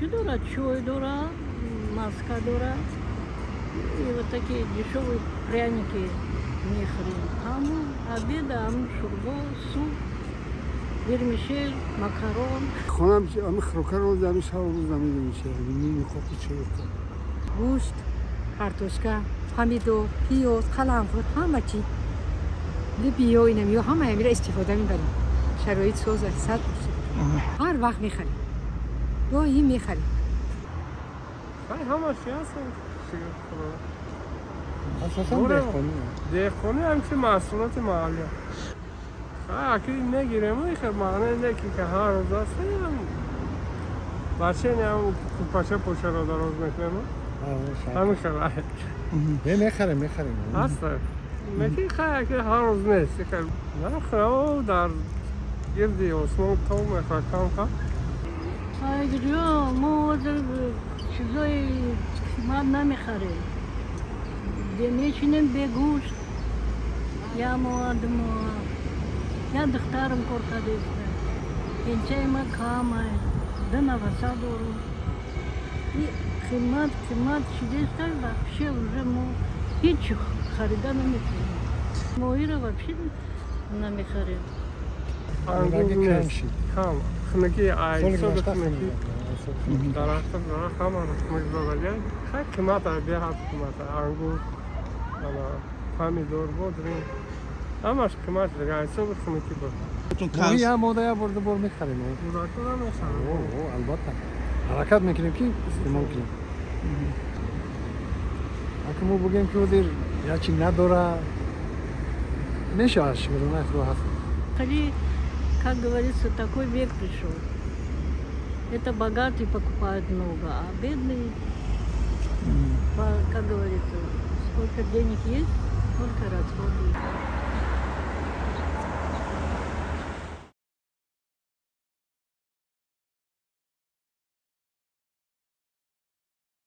Чё дора? Чой дора, маска дора. И вот такие дешевые пряники мехрин. Обедом шурбо, суп, вермишель, макарон. خونم ام خروکارو زمین شاو زمین میشه میخواد چه گوشت، کارتوشکا، پامیدو، پیاز، قرنفل، همه چی. بیو اینم یا همه میره استفاده میبریم. شرایط سوزه 100%. هر وقت میخریم. گاهی میخریم. همه چی هست. اساسا دهقانی همچه محصولات محلی اکی نگیرم میخواه معنی اینه که هر روز هست بچه نیم پاچه پوچه رو دراز میکنم همین خواهد میخریم هست میگه خواهد که هر روز نیست نه خواهد در گردی عثمان تو میخواه کم خواهد ما چیزای قیمت نمیخریم میچینیم به گوشت یا موادم یا دخترم کرده است اینچه ما کامه دنا وسادورو قیمت چیزی است вообще уже ما هیچ خریدن نمیکنیم ما ایرا вообще نمیخریم انگور کم خنکی آیسو خنکی درخت خام رو میگذاریم خیلی قیمت به هر قیمت انگور پامیدور بودیم همش قیمت دیگه آیسو خنکی بود یا مودا برده بر میخریم مودا کدام میخریم البته حرکت میکنیم که استعمال کنیم اگه ما بگیم که ودیر یا چی نداره میشه аж вернуть رو هست Скорее, как говорится, такой век пришел. Это богатые покупают много, а бедные, как говорится, сколько денег есть, сколько расходуют.